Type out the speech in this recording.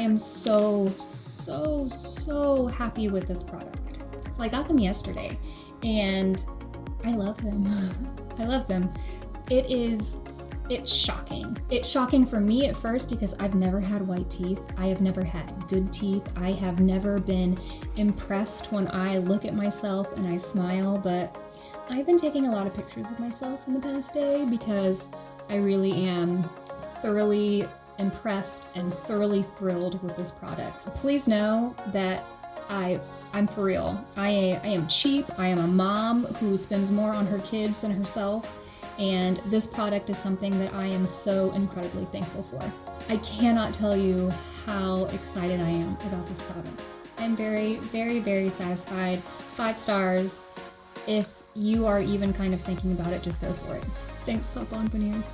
am so happy with this product. So I got them yesterday and I love them. I love them. It's shocking. It's shocking for me at first because I've never had white teeth. I have never had good teeth. I have never been impressed when I look at myself and I smile, but I've been taking a lot of pictures of myself in the past day because I really am thoroughly impressed and thoroughly thrilled with this product. Please know that I'm for real. I am cheap. I am a mom who spends more on her kids than herself. And this product is something that I am so incredibly thankful for. I cannot tell you how excited I am about this product. I'm very satisfied. 5 stars. If you are even kind of thinking about it, just go for it. Thanks, Pop on Veneers.